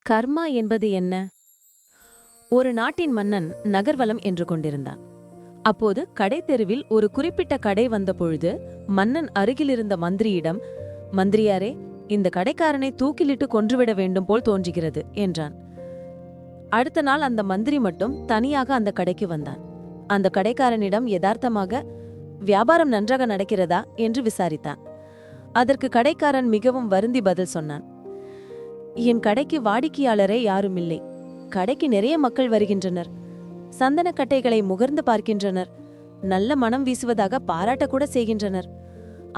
கர்மா என்பது என்ன? ஒரு நாட்டின் மன்னன் நகர்வலம் என்று கொண்டிருந்தான். அப்போது கடைத்தெருவில் ஒரு குறிப்பிட்ட கடை வந்த பொழுது மன்னன் அருகிலிருந்த மந்திரியிடம், மந்திரியாரே, இந்த கடைக்காரனை தூக்கிலிட்டு கொன்றுவிட வேண்டும் போல் தோன்றுகிறது என்றான். அடுத்த நாள் அந்த மந்திரி மட்டும் தனியாக அந்த கடைக்கு வந்தான். அந்த கடைக்காரனிடம் யதார்த்தமாக, வியாபாரம் நன்றாக நடக்கிறதா என்று விசாரித்தான். அதற்கு கடைக்காரன் மிகவும் வருந்தி பதில் சொன்னான். என் கடைக்கு வாடிக்கையாளரே யாரும் இல்லை. கடைக்கு நிறைய மக்கள் வருகின்றனர். சந்தனக்கட்டைகளை முகர்ந்து பார்க்கின்றனர். நல்ல மனம் வீசுவதாக பாராட்டக்கூட செய்கின்றனர்.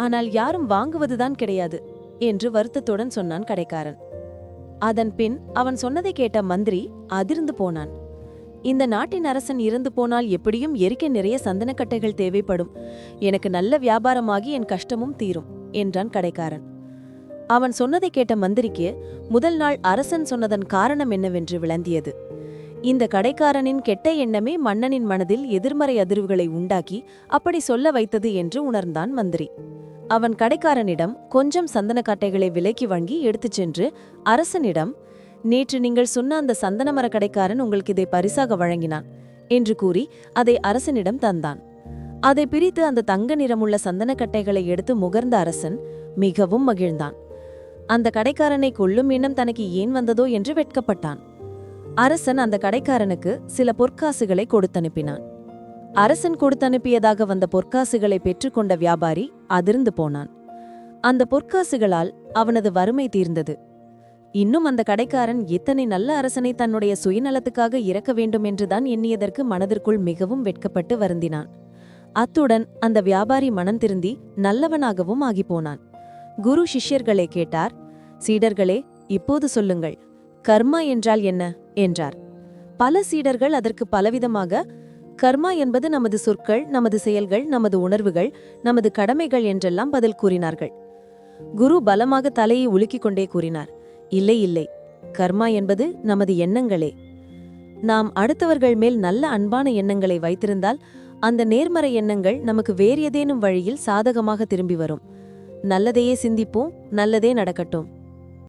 ஆனால் யாரும் வாங்குவதுதான் கிடையாது என்று வருத்தத்துடன் சொன்னான் கடைக்காரன். அதன் பின் அவன் சொன்னதை கேட்ட மந்திரி அதிர்ந்து போனான். இந்த நாட்டின் அரசன் இறந்து போனால் எப்படியும் எரிக்க நிறைய சந்தனக்கட்டைகள் தேவைப்படும். எனக்கு நல்ல வியாபாரமாகி என் கஷ்டமும் தீரும் என்றான் கடைக்காரன். அவன் சொன்னதை கேட்ட மந்திரிக்கு முதல் நாள் அரசன் சொன்னதன் காரணம் என்னவென்று விளந்தியது. இந்த கடைக்காரனின் கெட்ட எண்ணமே மன்னனின் மனதில் எதிர்மறை அதிர்வுகளை உண்டாக்கி அப்படி சொல்ல வைத்தது என்று உணர்ந்தான் மந்திரி. அவன் கடைக்காரனிடம் கொஞ்சம் சந்தனக்கட்டைகளை விலைக்கு வாங்கி எடுத்துச் சென்று அரசனிடம், நேற்று நீங்கள் சொன்ன அந்த சந்தனமர கடைக்காரன் உங்களுக்கு இதை பரிசாக வழங்கினான் என்று கூறி அதை அரசனிடம் தந்தான். அதை பிரித்து அந்த தங்க நிறமுள்ள சந்தனக்கட்டைகளை எடுத்து முகர்ந்த அரசன் மிகவும் மகிழ்ந்தான். அந்த கடைக்காரனை கொல்லும் எண்ணம் தனக்கு ஏன் வந்ததோ என்று வெட்கப்பட்டான். அரசன் அந்த கடைக்காரனுக்கு சில பொற்காசுகளை கொடுத்தனுப்பினான். அரசன் கொடுத்தனுப்பியதாக வந்த பொற்காசுகளை பெற்றுக்கொண்ட வியாபாரி அதிர்ந்து போனான். அந்த பொற்காசுகளால் அவனது வறுமை தீர்ந்தது. இன்னும் அந்த கடைக்காரன் இத்தனை நல்ல அரசனை தன்னுடைய சுயநலத்துக்காக இறக்க வேண்டும் என்றுதான் எண்ணியதற்கு மனதிற்குள் மிகவும் வெட்கப்பட்டு வருந்தினான். அத்துடன் அந்த வியாபாரி மனம் திருந்தி நல்லவனாகவும் ஆகிப்போனான். குரு சிஷ்யர்களை கேட்டார். சீடர்களே, இப்போது சொல்லுங்கள், கர்மா என்றால் என்ன என்றார். பல சீடர்கள் அதற்கு பலவிதமாக, கர்மா என்பது நமது சொற்கள், நமது செயல்கள், நமது உணர்வுகள், நமது கடமைகள் என்றெல்லாம் பதில் கூறினார்கள். குரு பலமாக தலையை உலுக்கிக் கொண்டே கூறினார், இல்லை இல்லை, கர்மா என்பது நமது எண்ணங்களே. நாம் அடுத்தவர்கள் மேல் நல்ல அன்பான எண்ணங்களை வைத்திருந்தால் அந்த நேர்மறை எண்ணங்கள் நமக்கு வேறு ஏதேனும் வழியில் சாதகமாக திரும்பி வரும். நல்லதையே சிந்திப்போம், நல்லதே நடக்கட்டும்.